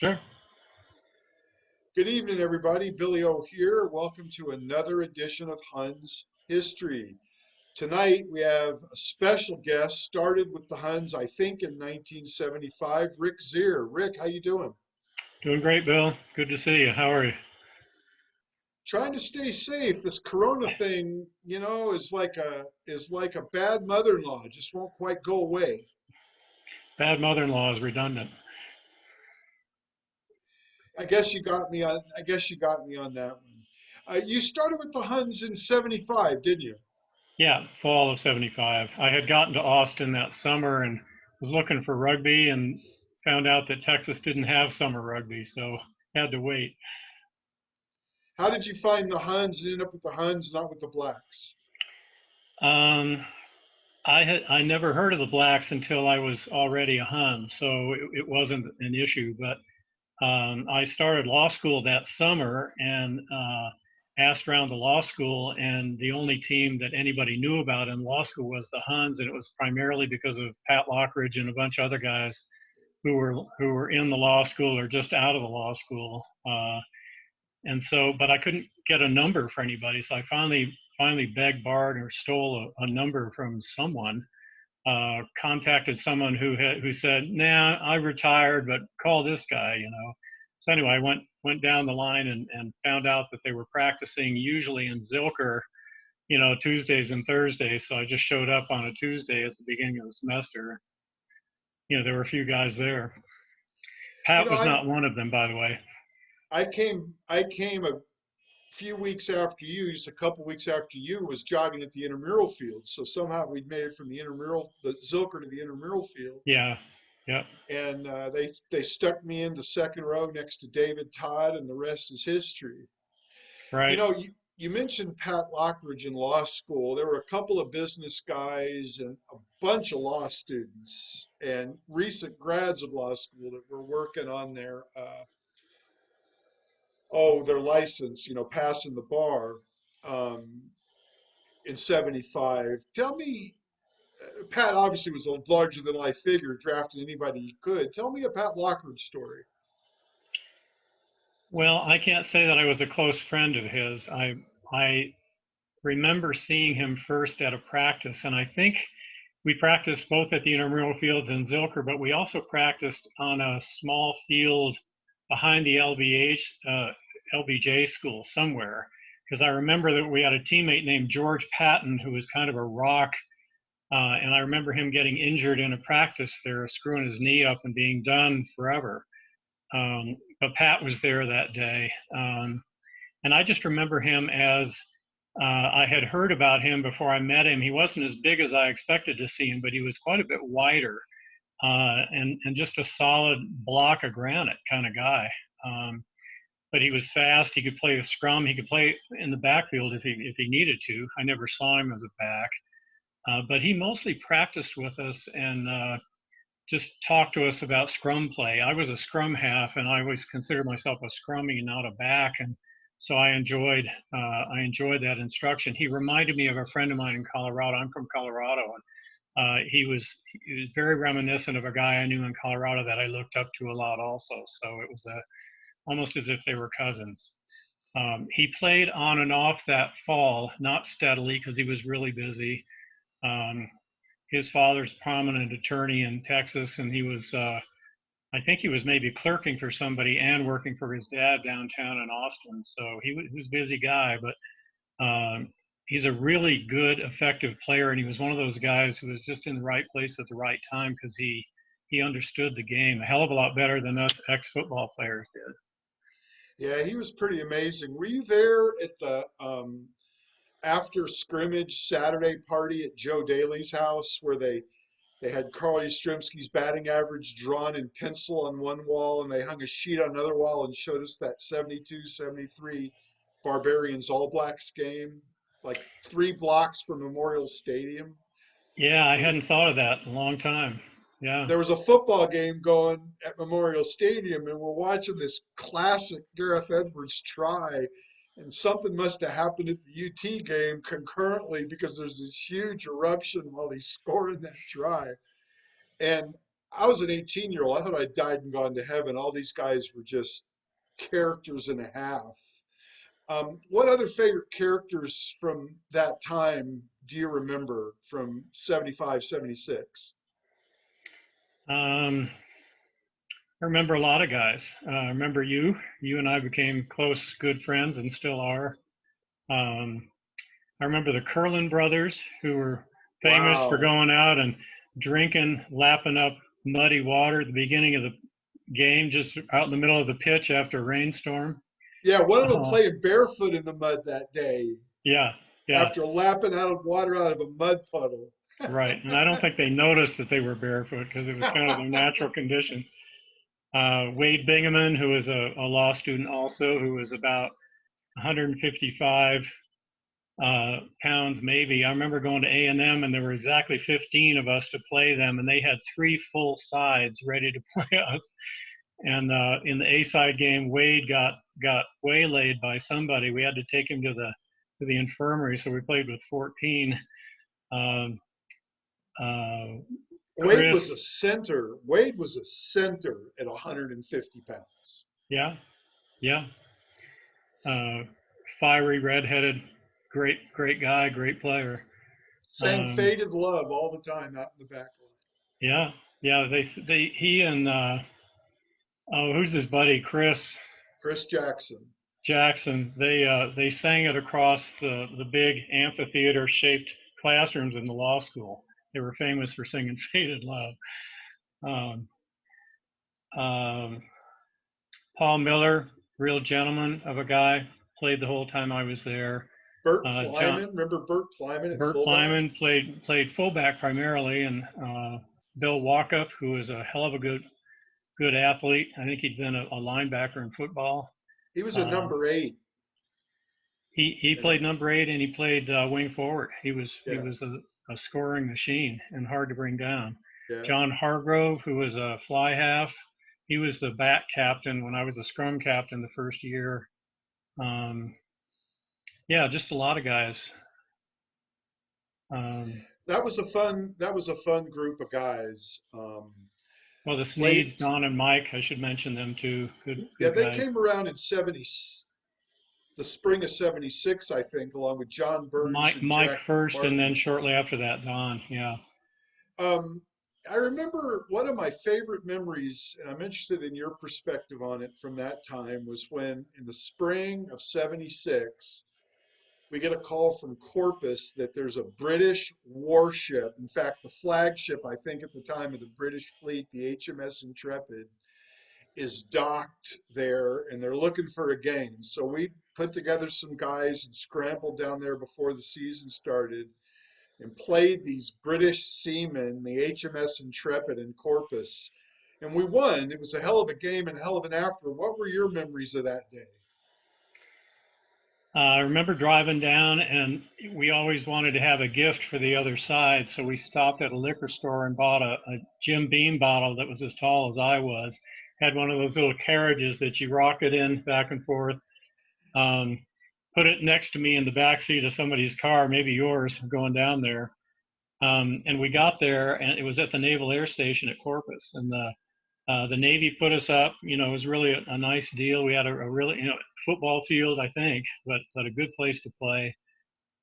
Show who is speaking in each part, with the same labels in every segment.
Speaker 1: Sure.
Speaker 2: Good evening, everybody. Billy O here. Welcome to another edition of Huns History. Tonight we have a special guest. Started with the Huns, I think, in 1975. Rick Zier. Rick, how you doing?
Speaker 1: Doing great, Bill. Good to see you. How are you?
Speaker 2: Trying to stay safe. This Corona thing, is like a bad mother-in-law. It just won't quite go away.
Speaker 1: Bad mother-in-law is redundant.
Speaker 2: I guess you got me on that one. You started with the Huns in '75, didn't you?
Speaker 1: Yeah, fall of 75. I had gotten to Austin that summer and was looking for rugby and found out that Texas didn't have summer rugby, so had to wait.
Speaker 2: How did you find the Huns and end up with the Huns, not with the Blacks?
Speaker 1: Um, I never heard of the Blacks until I was already a Hun, so it wasn't an issue. But I started law school that summer and asked around the law school, and the only team that anybody knew about in law school was the Huns, and it was primarily because of Pat Lockridge and a bunch of other guys who were in the law school or just out of the law school. And so, but I couldn't get a number for anybody, so I finally begged, borrowed, or stole a number from someone. Contacted someone who said, "Nah, I retired, but call this guy." So anyway, I went down the line and found out that they were practicing usually in Zilker, Tuesdays and Thursdays. So I just showed up on a Tuesday at the beginning of the semester. There were a few guys there.
Speaker 2: You
Speaker 1: Pat
Speaker 2: know,
Speaker 1: was
Speaker 2: I
Speaker 1: not one of them, by the way.
Speaker 2: I came a few weeks after you, just a couple weeks after you, was jogging at the intramural field. So somehow we'd made it from the Zilker to the intramural fields,
Speaker 1: Yeah, yeah,
Speaker 2: and they stuck me into second row next to David Todd, and the rest is history. You
Speaker 1: right.
Speaker 2: know, you mentioned Pat Lockridge in law school. There were a couple of business guys and a bunch of law students and recent grads of law school that were working on their license, passing the bar um, in '75. Tell me, Pat obviously was a larger than life figure, drafting anybody he could. Tell me a Pat Lockridge story.
Speaker 1: Well, I can't say that I was a close friend of his. I remember seeing him first at a practice, and I think we practiced both at the intramural fields in Zilker, but we also practiced on a small field behind the LBJ school somewhere. Because I remember that we had a teammate named George Patton who was kind of a rock, and I remember him getting injured in a practice there, screwing his knee up and being done forever. But Pat was there that day, and I just remember him as I had heard about him before I met him. He wasn't as big as I expected to see him, but he was quite a bit wider and just a solid block of granite kind of guy. But he was fast. He could play a scrum. He could play in the backfield if he needed to. I never saw him as a back, but he mostly practiced with us and just talked to us about scrum play. I was a scrum half, and I always considered myself a scrummy, not a back, and so I enjoyed that instruction. He reminded me of a friend of mine in Colorado. I'm from Colorado, and he was very reminiscent of a guy I knew in Colorado that I looked up to a lot also. So it was almost as if they were cousins. He played on and off that fall, not steadily because he was really busy. Um, his father's a prominent attorney in Texas, and I think he was maybe clerking for somebody and working for his dad downtown in Austin. So he was a busy guy, but he's a really good, effective player, and he was one of those guys who was just in the right place at the right time because he understood the game a hell of a lot better than us ex-football players did.
Speaker 2: Yeah, he was pretty amazing. Were you there at the after scrimmage Saturday party at Joe Daly's house where they had Carl Yastrzemski's batting average drawn in pencil on one wall, and they hung a sheet on another wall and showed us that '72-'73 Barbarians All Blacks game, like 3 blocks from Memorial Stadium.
Speaker 1: Yeah, I
Speaker 2: And
Speaker 1: hadn't thought of that in a long time. Yeah.
Speaker 2: there was a football game going at Memorial Stadium, and we're watching this classic Gareth Edwards try. And something must have happened at the UT game concurrently because there's this huge eruption while he's scoring that try. And I was an 18-year-old. I thought I died and gone to heaven. All these guys were just characters and a half. What other favorite characters from that time do you remember from 75, 76?
Speaker 1: Um, I remember a lot of guys. I remember you and I became close, good friends and still are. Um, I remember the Curlin brothers who were famous for
Speaker 2: Wow.
Speaker 1: going out and drinking, lapping up muddy water at the beginning of the game, just out in the middle of the pitch after a rainstorm.
Speaker 2: Yeah, one of them
Speaker 1: Uh,
Speaker 2: playing barefoot in the mud that day
Speaker 1: yeah, yeah,
Speaker 2: after lapping out of water out of a mud puddle.
Speaker 1: right. And I don't think they noticed that they were barefoot because it was kind of their natural condition. Wade Bingaman, who was a law student also, who was about 155 pounds maybe. I remember going to A&M and there were exactly 15 of us to play them, and they had three full sides ready to play us. And in the A side game, Wade got waylaid by somebody. We had to take him to the infirmary, so we played with 14. Um, uh,
Speaker 2: Wade
Speaker 1: Chris,
Speaker 2: was a center. Wade was a center at 150 pounds.
Speaker 1: yeah, yeah, uh, fiery, redheaded, great guy, great player.
Speaker 2: Sang
Speaker 1: Um,
Speaker 2: Faded Love all the time out in the back line.
Speaker 1: yeah, yeah. He and oh, who's his buddy, Chris
Speaker 2: Chris Jackson.
Speaker 1: Jackson? They sang it across the big amphitheater shaped classrooms in the law school. They were famous for singing "Faded Love." Um, um, Paul Miller, real gentleman of a guy, played the whole time I was there.
Speaker 2: Bert
Speaker 1: John
Speaker 2: Kleiman. Remember Bert Kleiman at
Speaker 1: Bert
Speaker 2: fullback?
Speaker 1: Kleiman played fullback primarily, and Bill Walkup, who was a hell of a good athlete. I think he'd been a linebacker in football.
Speaker 2: He was a
Speaker 1: Uh,
Speaker 2: number 8.
Speaker 1: he
Speaker 2: And
Speaker 1: played number 8 and he played wing forward. He
Speaker 2: yeah,
Speaker 1: was a scoring machine and hard to bring down.
Speaker 2: yeah.
Speaker 1: John Hargrove, who was a fly half, he was the back captain when I was the scrum captain the first year. Um, yeah, just a lot of guys. Um,
Speaker 2: That was a fun group of guys.
Speaker 1: well, the
Speaker 2: Played
Speaker 1: Sneeds, Don and Mike, I should mention them too.
Speaker 2: Yeah,
Speaker 1: Good
Speaker 2: they
Speaker 1: guys.
Speaker 2: came around in the spring of 76, I think, along with John Burns and
Speaker 1: Mike
Speaker 2: Jack
Speaker 1: first, and then
Speaker 2: Martin.
Speaker 1: shortly after that, Don. Yeah.
Speaker 2: Um, I remember one of my favorite memories, and I'm interested in your perspective on it from that time, was when in the spring of 76, we get a call from Corpus that there's a British warship. In fact, the flagship, I think, at the time of the British fleet, the HMS Intrepid, is docked there and they're looking for a game. So we put together some guys and scrambled down there before the season started and played these British seamen, the HMS Intrepid in Corpus. And we won. It was a hell of a game and hell of an after. What were your memories of that day?
Speaker 1: I remember driving down, and we always wanted to have a gift for the other side, so we stopped at a liquor store and bought a Jim Beam bottle that was as tall as I was. Had one of those little carriages that you rocket in back and forth. Um, put it next to me in the back seat of somebody's car, maybe yours, going down there. And we got there, and it was at the Naval Air Station at Corpus, and the Navy put us up. You know, it was really a nice deal. We had a really, football field, I think, but a good place to play.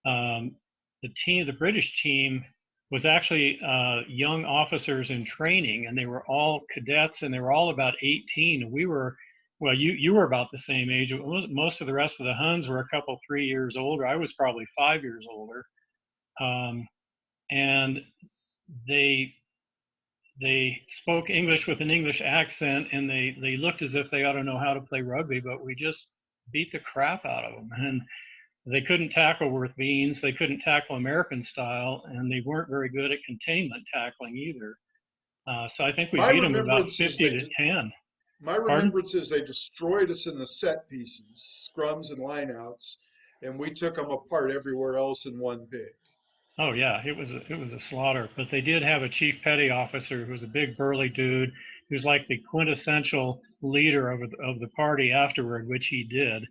Speaker 1: The British team, was actually young officers in training, and they were all cadets, and they were all about 18. We were, well, you were about the same age. Most of the rest of the Huns were a couple, 3 years older. I was probably 5 years older, um, and they they spoke English with an English accent, and they looked as if they ought to know how to play rugby, but we just beat the crap out of them. And they couldn't tackle worth beans. They couldn't tackle American style, and they weren't very good at containment tackling either. So I think we
Speaker 2: My
Speaker 1: beat them about
Speaker 2: remembrance is
Speaker 1: 50
Speaker 2: they
Speaker 1: to 10.
Speaker 2: my
Speaker 1: Pardon?
Speaker 2: remembrance is they destroyed us in the set pieces, scrums and lineouts, and we took them apart everywhere else in one big.
Speaker 1: Oh yeah, it was a slaughter. But they did have a chief petty officer who was a big burly dude, who's like the quintessential leader of the party afterward, which he did.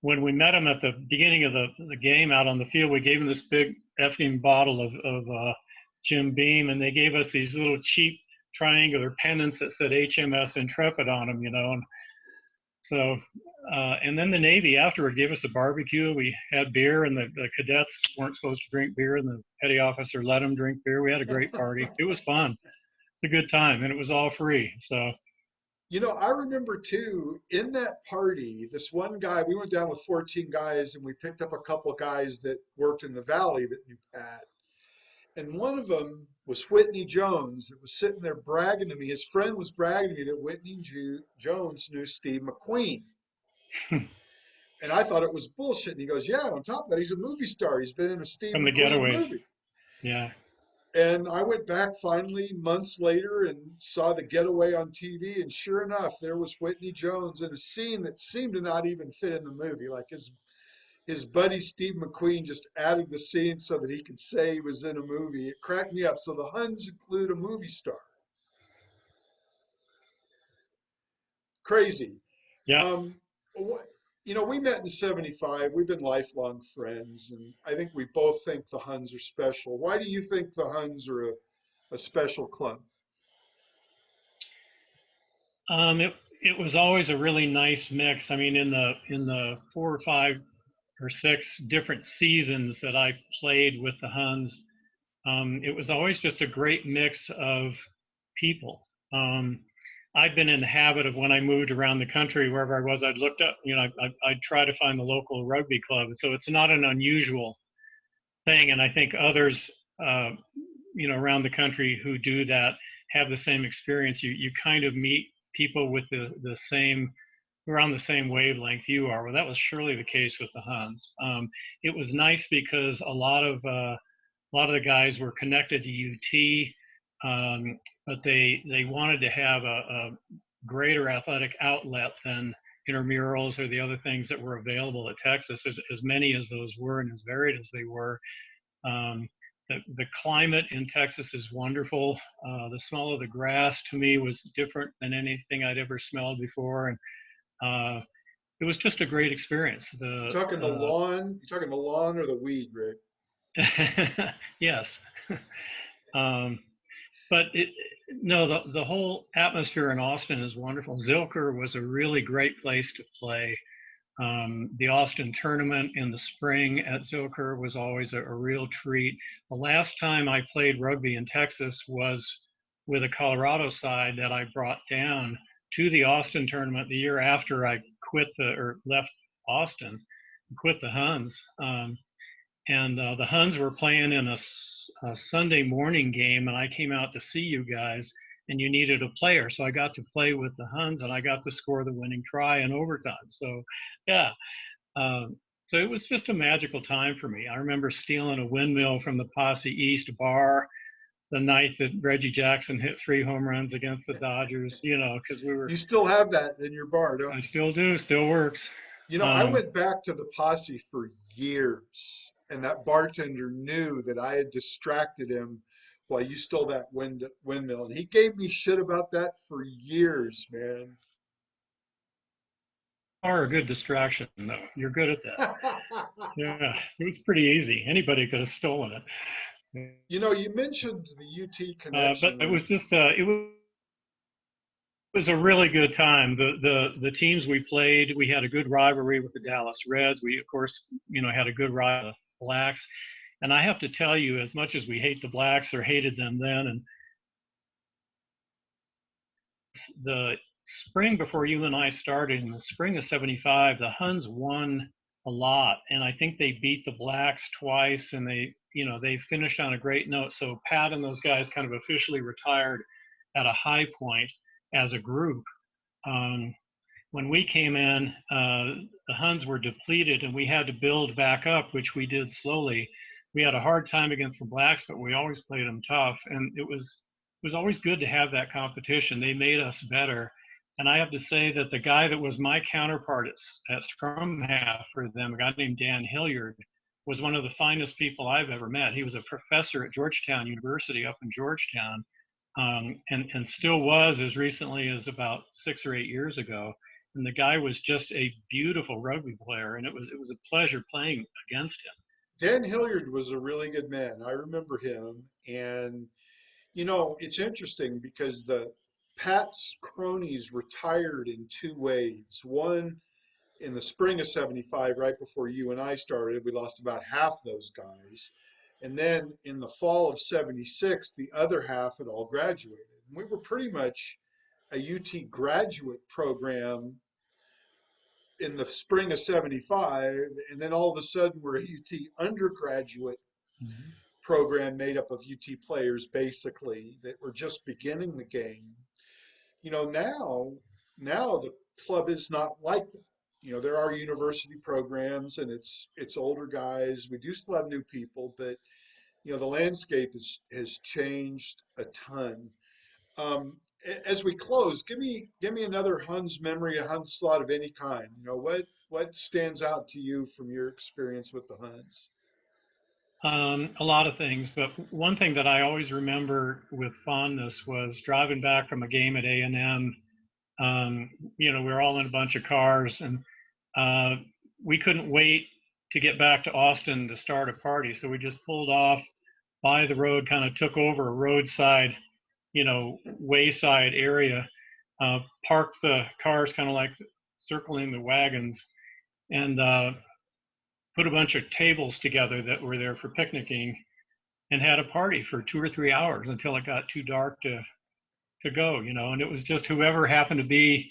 Speaker 1: When we met him at the beginning of the game out on the field, we gave him this big effing bottle of Jim Beam, and they gave us these little cheap triangular pennants that said HMS Intrepid on them, and so, and then the Navy afterward gave us a barbecue. We had beer, and the cadets weren't supposed to drink beer, and the petty officer let them drink beer. We had a great party. It was fun. It's a good time, and it was all free. So,
Speaker 2: I remember too, in that party, this one guy, we went down with 14 guys and we picked up a couple of guys that worked in the valley that knew Pat. And one of them was Whitney Jones that was sitting there bragging to me. His friend was bragging to me that Whitney Jones knew Steve McQueen. And I thought it was bullshit. And he goes, yeah, on top of that, he's a movie star. He's been in a Steve
Speaker 1: from the
Speaker 2: McQueen
Speaker 1: Getaways,
Speaker 2: movie.
Speaker 1: yeah.
Speaker 2: And I went back finally months later and saw The Getaway on TV. And sure enough, there was Whitney Jones in a scene that seemed to not even fit in the movie. Like his buddy Steve McQueen just added the scene so that he could say he was in a movie. It cracked me up. So the Huns include a movie star. Crazy.
Speaker 1: Yeah.
Speaker 2: Um, what, we met in '75. We've been lifelong friends, and I think we both think the Huns are special. Why do you think the Huns are a special club?
Speaker 1: It was always a really nice mix. I mean, in the 4 or 5 or 6 different seasons that I played with the Huns, it was always just a great mix of people. I've been in the habit of when I moved around the country, wherever I was, I'd looked up, I'd try to find the local rugby club. So it's not an unusual thing. And I think others, uh, around the country who do that have the same experience. You kind of meet people with the same, who are on the same wavelength you are. Well, that was surely the case with the Huns. It was nice because a lot of the guys were connected to UT, but they wanted to have a greater athletic outlet than intramurals or the other things that were available at Texas, as many as those were and as varied as they were. Um, the climate in Texas is wonderful. The smell of the grass to me was different than anything I'd ever smelled before, and uh, it was just a great experience.
Speaker 2: You talking the lawn? You talking the lawn or the weed, Rick?
Speaker 1: Yes. um, but no, the whole atmosphere in Austin is wonderful. Zilker was a really great place to play. The Austin tournament in the spring at Zilker was always a real treat. The last time I played rugby in Texas was with a Colorado side that I brought down to the Austin tournament the year after I left Austin, quit the Huns. And the Huns were playing in a Sunday morning game, and I came out to see you guys, and you needed a player, so I got to play with the Huns, and I got to score the winning try in overtime. So, yeah, so it was just a magical time for me. I remember stealing a windmill from the Posse East bar the night that Reggie Jackson hit 3 home runs against the Dodgers. Because we were.
Speaker 2: You still have that in your bar, don't
Speaker 1: I
Speaker 2: you?
Speaker 1: still do. Still works.
Speaker 2: I
Speaker 1: Um,
Speaker 2: went back to the posse for years, and that bartender knew that I had distracted him while you stole that windmill, and he gave me shit about that for years, man.
Speaker 1: are a good distraction, though. You're good at that. Yeah, it was pretty easy. Anybody could have stolen it.
Speaker 2: You mentioned the UT
Speaker 1: But
Speaker 2: connection.
Speaker 1: it was just it was a really good time. The teams we played, we had a good rivalry with the Dallas Reds. We of course had a good rivalry with the Blacks. And I have to tell you, as much as we hate the Blacks or hated them then, and the spring before you and I started in the spring of '75, the Huns won a lot, and I think they beat the Blacks twice, and they finished on a great note. So Pat and those guys kind of officially retired at a high point as a group. Um, when we came in, the Huns were depleted, and we had to build back up, which we did slowly. We had a hard time against the Blacks, but we always played them tough, and it was always good to have that competition. They made us better. And I have to say that the guy that was my counterpart at scrum half for them, a guy named Dan Hilliard, was one of the finest people I've ever met. He was a professor at Georgetown University up in Georgetown, and still was as recently as about 6 or 8 years ago. And the guy was just a beautiful rugby player, and it was a pleasure playing against him.
Speaker 2: Dan Hilliard was a really good man. I remember him, and It's interesting because the Pat's cronies retired in two waves. One in the spring of 75, right before you and I started, we lost about half those guys. And then in the fall of 76, the other half had all graduated. And we were pretty much a UT graduate program in the spring of 75. And then all of a sudden, we're a UT undergraduate
Speaker 1: Mhm.
Speaker 2: program made up of UT players basically that were just beginning the game. Now the club is not like that. There are university programs and it's older guys. We do still have new people, but the landscape has changed a ton. As we close, give me another Huns memory, a Huns thought of any kind. What stands out to you from your experience with the Huns?
Speaker 1: A lot of things, but one thing that I always remember with fondness was driving back from a game at A&M. We were all in a bunch of cars, and uh, we couldn't wait to get back to Austin to start a party, so we just pulled off by the road, kind of took over a roadside, wayside area, parked the cars kind of like circling the wagons, and put a bunch of tables together that were there for picnicking and had a party for 2 or 3 hours until it got too dark to go, and it was just whoever happened to be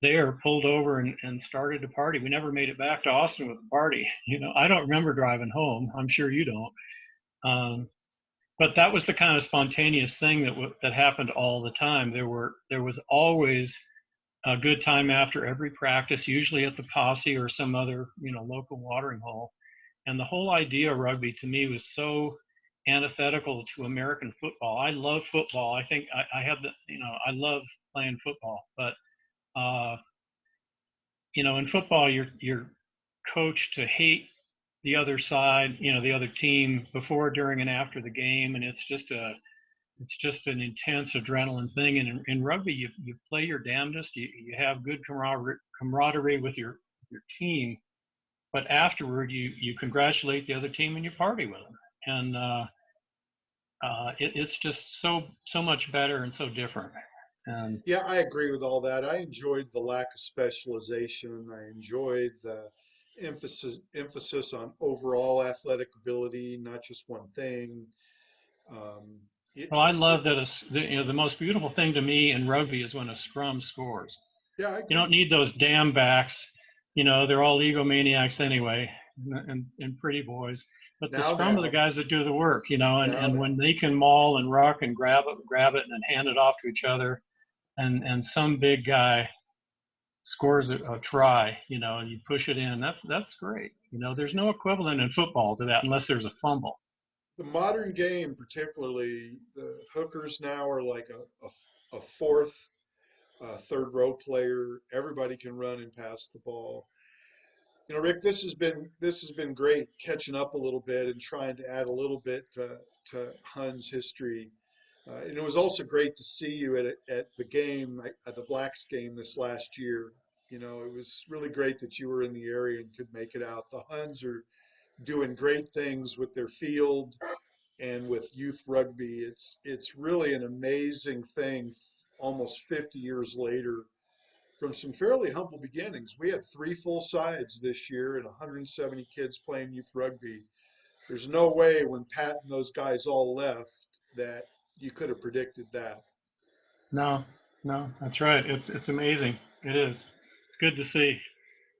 Speaker 1: there pulled over and started a party. We never made it back to Austin with a party. I don't remember driving home. I'm sure you don't. But that was the kind of spontaneous thing that happened all the time. There was always a good time after every practice, usually at the posse or some other local watering hole. And the whole idea of rugby to me was so antithetical to American football. I love football. I think I have I love playing football, but uh, in football, you're coached to hate the other side, the other team before, during, and after the game, and it's just an intense adrenaline thing. And in rugby, you play your damnedest. You have good camaraderie with your team, but afterward, you congratulate the other team and you party with them. And it's just so much better and so different. And
Speaker 2: Yeah, I agree with all that. I enjoyed the lack of specialization. I enjoyed the emphasis on overall athletic ability, not just one thing. Um,
Speaker 1: well, I
Speaker 2: it
Speaker 1: love that the most beautiful thing to me in rugby is when a scrum scores.
Speaker 2: Yeah, I
Speaker 1: You don't
Speaker 2: agree.
Speaker 1: need those damn backs. They're all egomaniacs anyway, and pretty boys. But the
Speaker 2: Now,
Speaker 1: scrum are the
Speaker 2: now,
Speaker 1: guys that do the work, and,
Speaker 2: now,
Speaker 1: and
Speaker 2: now.
Speaker 1: when they can maul and ruck and grab it, and then hand it off to each other, and some big guy scores a try, and you push it in. That's great. There's no equivalent in football to that unless there's a fumble.
Speaker 2: The modern game, particularly, the hookers now are like a fourth, third row player. Everybody can run and pass the ball. Rick, this has been great catching up a little bit and trying to add a little bit to Huns history. And it was also great to see you at the game, at the Blacks game this last year. It was really great that you were in the area and could make it out. The Huns are doing great things with their field and with youth rugby. It's really an amazing thing, almost 50 years later, from some fairly humble beginnings. We had three full sides this year and 170 kids playing youth rugby. There's no way when Pat and those guys all left that you could have predicted that.
Speaker 1: No, no, that's right. It's amazing. It is. It's good to see.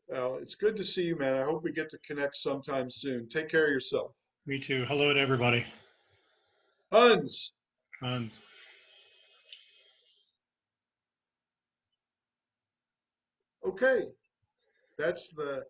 Speaker 2: Well, it's good to see you, man. I hope we get to connect sometime soon. Take care of yourself.
Speaker 1: Me too. Hello to everybody.
Speaker 2: Huns.
Speaker 1: Tons.
Speaker 2: Okay, that's the